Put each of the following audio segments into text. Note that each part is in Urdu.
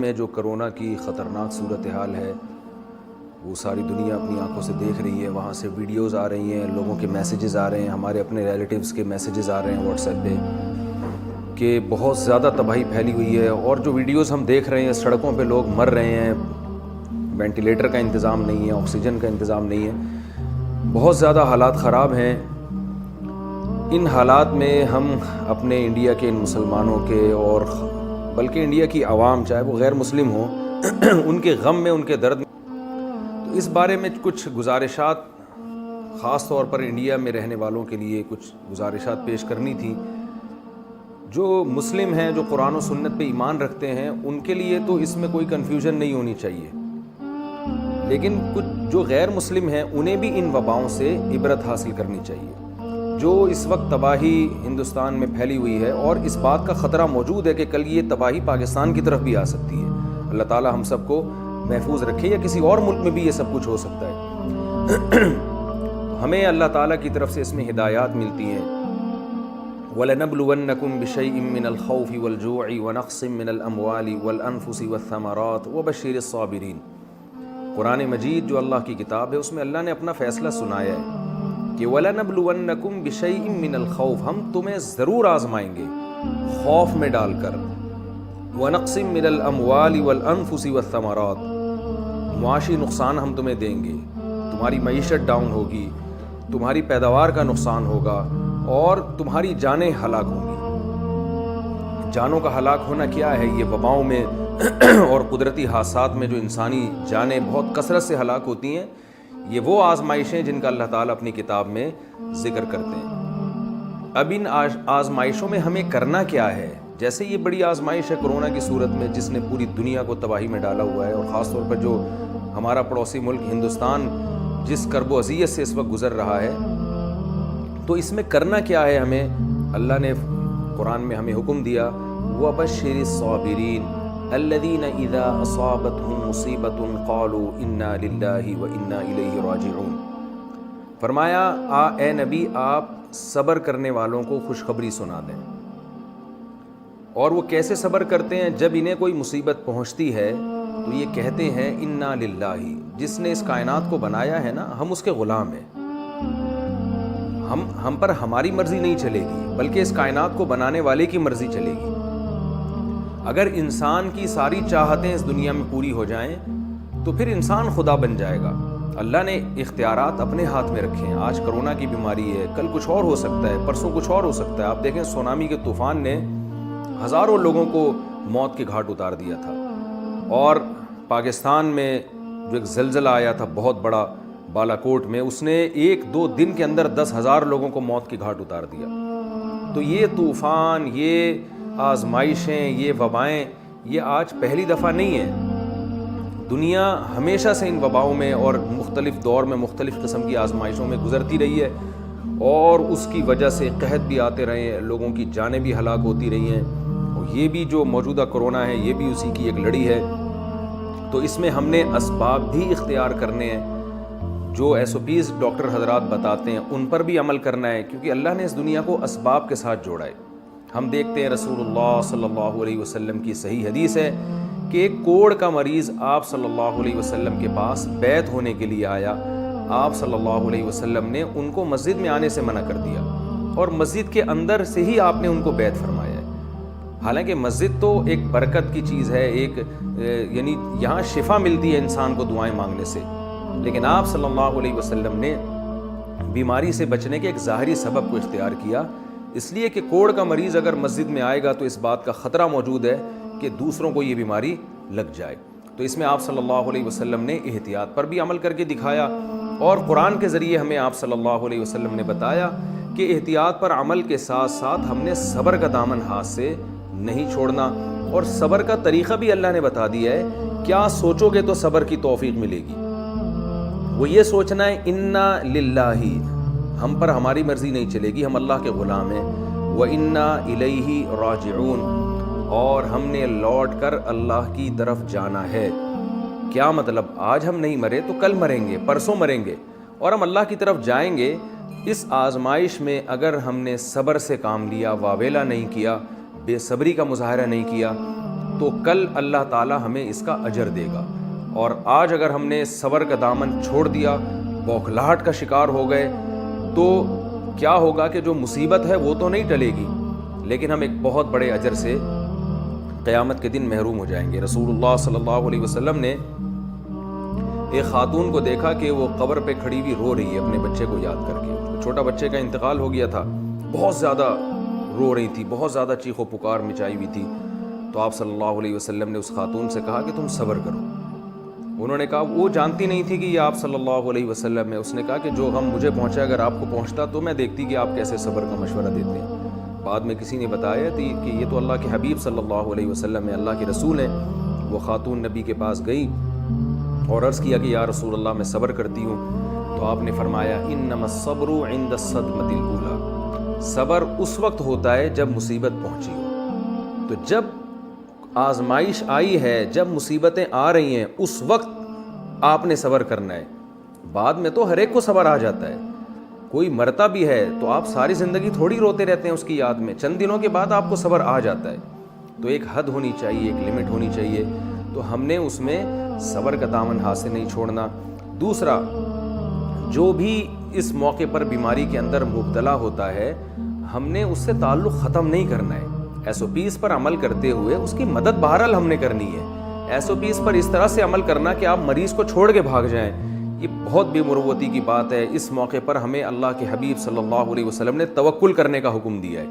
میں جو کرونا کی خطرناک صورتحال ہے وہ ساری دنیا اپنی آنکھوں سے دیکھ رہی ہے. وہاں سے ویڈیوز آ رہی ہیں, لوگوں کے میسیجز آ رہے ہیں, ہمارے اپنے ریلیٹیوز کے میسیجز آ رہے ہیں واٹس ایپ پہ کہ بہت زیادہ تباہی پھیلی ہوئی ہے. اور جو ویڈیوز ہم دیکھ رہے ہیں, سڑکوں پہ لوگ مر رہے ہیں, وینٹیلیٹر کا انتظام نہیں ہے, آکسیجن کا انتظام نہیں ہے, بہت زیادہ حالات خراب ہیں. ان حالات میں ہم اپنے انڈیا کے ان مسلمانوں کے اور بلکہ انڈیا کی عوام, چاہے وہ غیر مسلم ہوں, ان کے غم میں, ان کے درد میں, تو اس بارے میں کچھ گزارشات خاص طور پر انڈیا میں رہنے والوں کے لیے کچھ گزارشات پیش کرنی تھی. جو مسلم ہیں, جو قرآن و سنت پہ ایمان رکھتے ہیں, ان کے لیے تو اس میں کوئی کنفیوژن نہیں ہونی چاہیے, لیکن کچھ جو غیر مسلم ہیں انہیں بھی ان وباؤں سے عبرت حاصل کرنی چاہیے. جو اس وقت تباہی ہندوستان میں پھیلی ہوئی ہے, اور اس بات کا خطرہ موجود ہے کہ کل یہ تباہی پاکستان کی طرف بھی آ سکتی ہے. اللہ تعالی ہم سب کو محفوظ رکھے, یا کسی اور ملک میں بھی یہ سب کچھ ہو سکتا ہے. ہمیں اللہ تعالیٰ کی طرف سے اس میں ہدایات ملتی ہیں. وَلَنَبْلُوَنَّكُمْ بِشَيْءٍ مِّنَ الْخَوْفِ وَالْجُوعِ وَنَقْصٍ مِّنَ الْأَمْوَالِ وَالْأَنفُسِ وَالثَّمَرَاتِ وَبَشِّرِ الصَّابِرِينَ. قرآن مجید جو اللہ کی کتاب ہے, اس میں اللہ نے اپنا فیصلہ سنایا ہے کہ وَلَنَبْلُوَنَّكُمْ بِشَيْءٍ مِّنَ الْخَوْفِ, ہم تمہیں ضرور آزمائیں گے خوف میں ڈال کر. وَنَقْصٍ مِّنَ الْأَمْوَالِ وَالْأَنفُسِ وَالثَّمَرَاتِ, معاشی نقصان ہم تمہیں دیں گے, تمہاری معیشت ڈاؤن ہوگی, تمہاری پیداوار کا نقصان ہوگا, اور تمہاری جانیں ہلاک ہوں گی. جانوں کا ہلاک ہونا کیا ہے؟ یہ وباؤں میں اور قدرتی حادثات میں جو انسانی جانیں بہت کثرت سے ہلاک ہوتی ہیں, یہ وہ آزمائشیں جن کا اللہ تعالیٰ اپنی کتاب میں ذکر کرتے ہیں. اب ان آزمائشوں میں ہمیں کرنا کیا ہے؟ جیسے یہ بڑی آزمائش ہے کرونا کی صورت میں, جس نے پوری دنیا کو تباہی میں ڈالا ہوا ہے, اور خاص طور پر جو ہمارا پڑوسی ملک ہندوستان جس کرب و اذیت سے اس وقت گزر رہا ہے, تو اس میں کرنا کیا ہے ہمیں؟ اللہ نے قرآن میں ہمیں حکم دیا وَبَشِّرِ الصَّابِرِينَ الَّذِينَ إِذَا أَصَابَتْهُم مُّصِيبَةٌ قَالُوا إِنَّا لِلَّهِ وَإِنَّا إِلَيْهِ رَاجِعُونَ. فرمایا اے نبی, آپ صبر کرنے والوں کو خوشخبری سنا دیں. اور وہ کیسے صبر کرتے ہیں؟ جب انہیں کوئی مصیبت پہنچتی ہے تو یہ کہتے ہیں انا للہ, جس نے اس کائنات کو بنایا ہے نا, ہم اس کے غلام ہیں. ہم پر ہماری مرضی نہیں چلے گی, بلکہ اس کائنات کو بنانے والے کی مرضی چلے گی. اگر انسان کی ساری چاہتیں اس دنیا میں پوری ہو جائیں تو پھر انسان خدا بن جائے گا. اللہ نے اختیارات اپنے ہاتھ میں رکھے ہیں. آج کرونا کی بیماری ہے, کل کچھ اور ہو سکتا ہے, پرسوں کچھ اور ہو سکتا ہے. آپ دیکھیں سونامی کے طوفان نے ہزاروں لوگوں کو موت کے گھاٹ اتار دیا تھا, اور پاکستان میں جو ایک زلزلہ آیا تھا بہت بڑا بالا کوٹ میں, اس نے 1-2 دن کے اندر 10,000 لوگوں کو موت کے گھاٹ اتار دیا. تو یہ طوفان, یہ آزمائشیں, یہ وبائیں, یہ آج پہلی دفعہ نہیں ہیں. دنیا ہمیشہ سے ان وباؤں میں اور مختلف دور میں مختلف قسم کی آزمائشوں میں گزرتی رہی ہے, اور اس کی وجہ سے قحط بھی آتے رہے ہیں, لوگوں کی جانیں بھی ہلاک ہوتی رہی ہیں. اور یہ بھی جو موجودہ کرونا ہے, یہ بھی اسی کی ایک لڑی ہے. تو اس میں ہم نے اسباب بھی اختیار کرنے ہیں. جو SOPs ڈاکٹر حضرات بتاتے ہیں ان پر بھی عمل کرنا ہے, کیونکہ اللہ نے اس دنیا کو اسباب کے ساتھ جوڑا ہے. ہم دیکھتے ہیں رسول اللہ صلی اللہ علیہ وسلم کی صحیح حدیث ہے کہ ایک کوڑ کا مریض آپ صلی اللہ علیہ وسلم کے پاس بیعت ہونے کے لیے آیا. آپ صلی اللہ علیہ وسلم نے ان کو مسجد میں آنے سے منع کر دیا, اور مسجد کے اندر سے ہی آپ نے ان کو بیعت فرمایا ہے. حالانکہ مسجد تو ایک برکت کی چیز ہے, ایک یعنی یہاں شفا ملتی ہے انسان کو دعائیں مانگنے سے, لیکن آپ صلی اللہ علیہ وسلم نے بیماری سے بچنے کے ایک ظاہری سبب کو اختیار کیا, اس لیے کہ کوڑ کا مریض اگر مسجد میں آئے گا تو اس بات کا خطرہ موجود ہے کہ دوسروں کو یہ بیماری لگ جائے. تو اس میں آپ صلی اللہ علیہ وسلم نے احتیاط پر بھی عمل کر کے دکھایا, اور قرآن کے ذریعے ہمیں آپ صلی اللہ علیہ وسلم نے بتایا کہ احتیاط پر عمل کے ساتھ ساتھ ہم نے صبر کا دامن ہاتھ سے نہیں چھوڑنا. اور صبر کا طریقہ بھی اللہ نے بتا دیا ہے. کیا سوچو گے تو صبر کی توفیق ملے گی. وہ یہ سوچنا ہے انا للہ, ہم پر ہماری مرضی نہیں چلے گی, ہم اللہ کے غلام ہیں. وَإِنَّا إِلَيْهِ رَاجِعُونَ, اور ہم نے لوٹ کر اللہ کی طرف جانا ہے. کیا مطلب؟ آج ہم نہیں مرے تو کل مریں گے, پرسوں مریں گے, اور ہم اللہ کی طرف جائیں گے. اس آزمائش میں اگر ہم نے صبر سے کام لیا, واویلا نہیں کیا, بے صبری کا مظاہرہ نہیں کیا, تو کل اللہ تعالیٰ ہمیں اس کا اجر دے گا. اور آج اگر ہم نے صبر کا دامن چھوڑ دیا, بوکھلاہٹ کا شکار ہو گئے, تو کیا ہوگا کہ جو مصیبت ہے وہ تو نہیں ٹلے گی, لیکن ہم ایک بہت بڑے اجر سے قیامت کے دن محروم ہو جائیں گے. رسول اللہ صلی اللہ علیہ وسلم نے ایک خاتون کو دیکھا کہ وہ قبر پہ کھڑی ہوئی رو رہی ہے اپنے بچے کو یاد کر کے. چھوٹا بچے کا انتقال ہو گیا تھا, بہت زیادہ رو رہی تھی, بہت زیادہ چیخ و پکار مچائی ہوئی تھی. تو آپ صلی اللہ علیہ وسلم نے اس خاتون سے کہا کہ تم صبر کرو. انہوں نے کہا, وہ جانتی نہیں تھی کہ یہ آپ صلی اللہ علیہ وسلم ہے. اس نے کہا کہ جو غم مجھے پہنچا اگر آپ کو پہنچتا تو میں دیکھتی کہ آپ کیسے صبر کا مشورہ دیتے ہیں. بعد میں کسی نے بتایا کہ یہ تو اللہ کے حبیب صلی اللہ علیہ وسلم ہے, اللہ کے رسول ہیں. وہ خاتون نبی کے پاس گئی اور عرض کیا کہ یا رسول اللہ میں صبر کرتی ہوں. تو آپ نے فرمایا انما الصبر عند الصدمۃ الاولى, صبر اس وقت ہوتا ہے جب مصیبت پہنچی ہو. تو جب آزمائش آئی ہے, جب مصیبتیں آ رہی ہیں, اس وقت آپ نے صبر کرنا ہے. بعد میں تو ہر ایک کو صبر آ جاتا ہے. کوئی مرتا بھی ہے تو آپ ساری زندگی تھوڑی روتے رہتے ہیں اس کی یاد میں, چند دنوں کے بعد آپ کو صبر آ جاتا ہے. تو ایک حد ہونی چاہیے, ایک لمٹ ہونی چاہیے. تو ہم نے اس میں صبر کا دامن ہاتھ سے نہیں چھوڑنا. دوسرا, جو بھی اس موقع پر بیماری کے اندر مبتلا ہوتا ہے, ہم نے اس سے تعلق ختم نہیں کرنا ہے. ایس او پیز پر عمل کرتے ہوئے اس کی مدد بہرحال ہم نے کرنی ہے. ایس او پیز پر اس طرح سے عمل کرنا کہ آپ مریض کو چھوڑ کے بھاگ جائیں, یہ بہت بے مروتی کی بات ہے. اس موقع پر ہمیں اللہ کے حبیب صلی اللہ علیہ وسلم نے توکل کرنے کا حکم دیا ہے.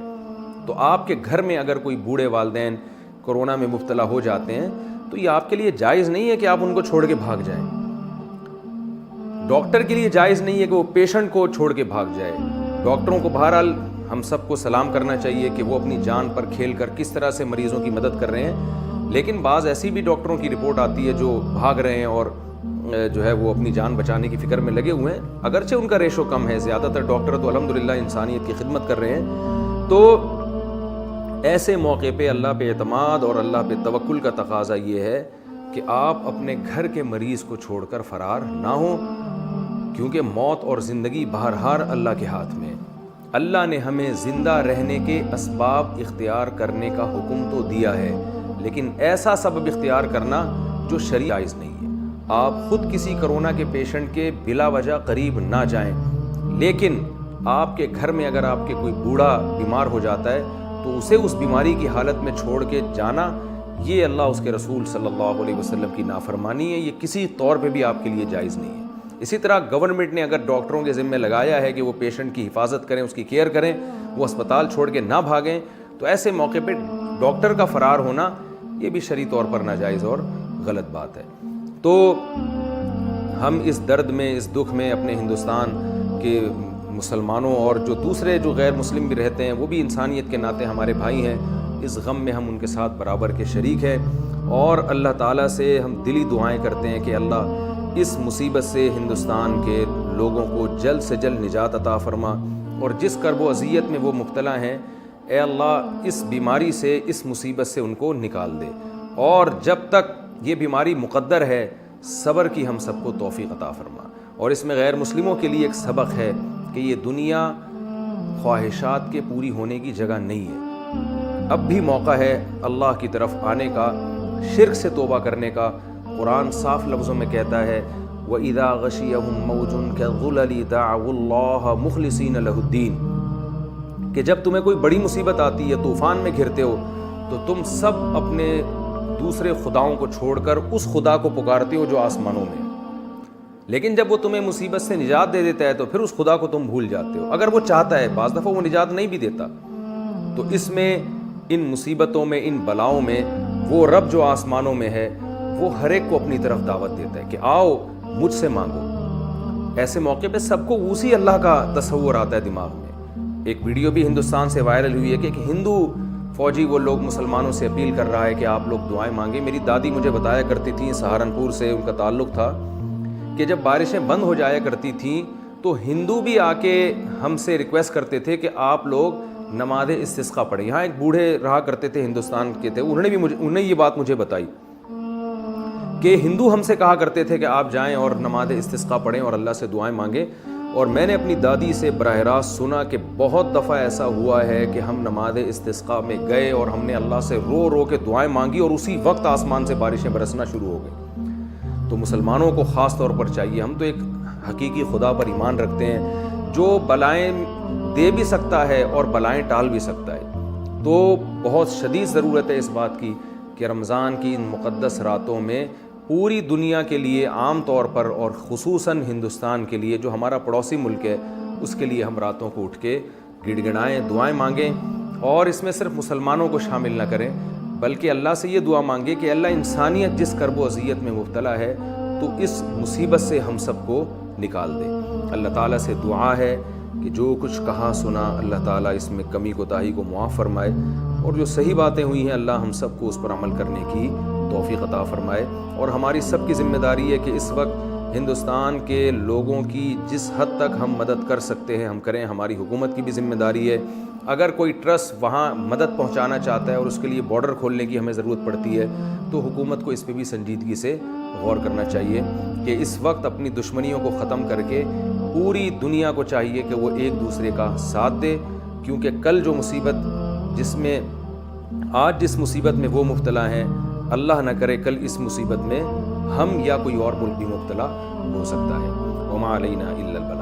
تو آپ کے گھر میں اگر کوئی بوڑھے والدین کورونا میں مبتلا ہو جاتے ہیں تو یہ آپ کے لیے جائز نہیں ہے کہ آپ ان کو چھوڑ کے بھاگ جائیں. ڈاکٹر کے لیے جائز نہیں ہے کہ وہ پیشنٹ کو چھوڑ کے بھاگ جائے. ڈاکٹروں کو بہرحال ہم سب کو سلام کرنا چاہیے کہ وہ اپنی جان پر کھیل کر کس طرح سے مریضوں کی مدد کر رہے ہیں. لیکن بعض ایسی بھی ڈاکٹروں کی رپورٹ آتی ہے جو بھاگ رہے ہیں اور جو ہے وہ اپنی جان بچانے کی فکر میں لگے ہوئے ہیں. اگرچہ ان کا ریشو کم ہے, زیادہ تر ڈاکٹر تو الحمدللہ انسانیت کی خدمت کر رہے ہیں. تو ایسے موقع پہ اللہ پہ اعتماد اور اللہ پہ توکل کا تقاضا یہ ہے کہ آپ اپنے گھر کے مریض کو چھوڑ کر فرار نہ ہوں, کیونکہ موت اور زندگی بہرحال اللہ کے ہاتھ میں. اللہ نے ہمیں زندہ رہنے کے اسباب اختیار کرنے کا حکم تو دیا ہے, لیکن ایسا سبب اختیار کرنا جو شرعی جائز نہیں ہے. آپ خود کسی کرونا کے پیشنٹ کے بلا وجہ قریب نہ جائیں, لیکن آپ کے گھر میں اگر آپ کے کوئی بوڑھا بیمار ہو جاتا ہے تو اسے اس بیماری کی حالت میں چھوڑ کے جانا, یہ اللہ اس کے رسول صلی اللہ علیہ وسلم کی نافرمانی ہے. یہ کسی طور پہ بھی آپ کے لیے جائز نہیں ہے. اسی طرح گورنمنٹ نے اگر ڈاکٹروں کے ذمہ لگایا ہے کہ وہ پیشنٹ کی حفاظت کریں, اس کی کیئر کریں, وہ اسپتال چھوڑ کے نہ بھاگیں, تو ایسے موقع پہ ڈاکٹر کا فرار ہونا یہ بھی شرعی طور پر ناجائز اور غلط بات ہے. تو ہم اس درد میں, اس دکھ میں اپنے ہندوستان کے مسلمانوں اور جو دوسرے جو غیر مسلم بھی رہتے ہیں وہ بھی انسانیت کے ناطے ہمارے بھائی ہیں, اس غم میں ہم ان کے ساتھ برابر کے شریک ہیں. اور اللہ تعالیٰ سے ہم دلی دعائیں کرتے ہیں کہ اللہ اس مصیبت سے ہندوستان کے لوگوں کو جلد سے جلد نجات عطا فرما, اور جس کرب و اذیت میں وہ مبتلا ہیں اے اللہ اس بیماری سے, اس مصیبت سے ان کو نکال دے. اور جب تک یہ بیماری مقدر ہے صبر کی ہم سب کو توفیق عطا فرما. اور اس میں غیر مسلموں کے لیے ایک سبق ہے کہ یہ دنیا خواہشات کے پوری ہونے کی جگہ نہیں ہے. اب بھی موقع ہے اللہ کی طرف آنے کا, شرک سے توبہ کرنے کا. قرآن صاف لفظوں میں کہتا ہے وَإِذَا غَشِيَهُمْ مَوْجٌ كَالظُّلَلِ دَعَوُا اللَّهَ مُخْلِصِينَ لَهُ الدِّينَ, کہ جب تمہیں کوئی بڑی مصیبت آتی ہے, طوفان میں گھرتے ہو, تو تم سب اپنے دوسرے خداؤں کو چھوڑ کر اس خدا کو پکارتے ہو جو آسمانوں میں. لیکن جب وہ تمہیں مصیبت سے نجات دے دیتا ہے تو پھر اس خدا کو تم بھول جاتے ہو, اگر وہ چاہتا ہے. بعض دفعہ وہ نجات نہیں بھی دیتا. تو اس میں, ان مصیبتوں میں, ان بلاؤں میں وہ رب جو آسمانوں میں ہے وہ ہر ایک کو اپنی طرف دعوت دیتا ہے کہ آؤ مجھ سے مانگو. ایسے موقع پہ سب کو اسی اللہ کا تصور آتا ہے دماغ میں. ایک ویڈیو بھی ہندوستان سے وائرل ہوئی ہے کہ ایک ہندو فوجی وہ لوگ مسلمانوں سے اپیل کر رہا ہے کہ آپ لوگ دعائیں مانگیں. میری دادی مجھے بتایا کرتی تھیں, سہارنپور سے ان کا تعلق تھا, کہ جب بارشیں بند ہو جایا کرتی تھیں تو ہندو بھی آ کے ہم سے ریکویسٹ کرتے تھے کہ آپ لوگ نماز استسقاء پڑھیں. یہاں ایک بوڑھے رہا کرتے تھے ہندوستان کے تھے, انہوں نے یہ بات مجھے بتائی کہ ہندو ہم سے کہا کرتے تھے کہ آپ جائیں اور نماز استسقاء پڑھیں اور اللہ سے دعائیں مانگیں. اور میں نے اپنی دادی سے براہ راست سنا کہ بہت دفعہ ایسا ہوا ہے کہ ہم نماز استسقاء میں گئے اور ہم نے اللہ سے رو رو کے دعائیں مانگی اور اسی وقت آسمان سے بارشیں برسنا شروع ہو گئی۔ تو مسلمانوں کو خاص طور پر چاہیے، ہم تو ایک حقیقی خدا پر ایمان رکھتے ہیں جو بلائیں دے بھی سکتا ہے اور بلائیں ٹال بھی سکتا ہے، تو بہت شدید ضرورت ہے اس بات کی کہ رمضان کی ان مقدس راتوں میں پوری دنیا کے لیے عام طور پر اور خصوصاً ہندوستان کے لیے جو ہمارا پڑوسی ملک ہے اس کے لیے ہم راتوں کو اٹھ کے گڑ گڑائیں، دعائیں مانگیں، اور اس میں صرف مسلمانوں کو شامل نہ کریں بلکہ اللہ سے یہ دعا مانگے کہ اللہ انسانیت جس کرب و اذیت میں مبتلا ہے تو اس مصیبت سے ہم سب کو نکال دے۔ اللہ تعالیٰ سے دعا ہے کہ جو کچھ کہا سنا اللہ تعالیٰ اس میں کمی کوتاہی کو معاف فرمائے، اور جو صحیح باتیں ہوئی ہیں اللہ ہم سب کو اس پر عمل کرنے کی توفیق عطا فرمائے۔ اور ہماری سب کی ذمہ داری ہے کہ اس وقت ہندوستان کے لوگوں کی جس حد تک ہم مدد کر سکتے ہیں ہم کریں۔ ہماری حکومت کی بھی ذمہ داری ہے، اگر کوئی ٹرسٹ وہاں مدد پہنچانا چاہتا ہے اور اس کے لیے بارڈر کھولنے کی ہمیں ضرورت پڑتی ہے تو حکومت کو اس پہ بھی سنجیدگی سے غور کرنا چاہیے کہ اس وقت اپنی دشمنیوں کو ختم کر کے پوری دنیا کو چاہیے کہ وہ ایک دوسرے کا ساتھ دے، کیونکہ کل جو مصیبت آج جس مصیبت میں وہ مبتلا ہیں، اللہ نہ کرے کل اس مصیبت میں ہم یا کوئی اور ملک بھی مبتلا ہو سکتا ہے۔ وما علینا الا البلاغ۔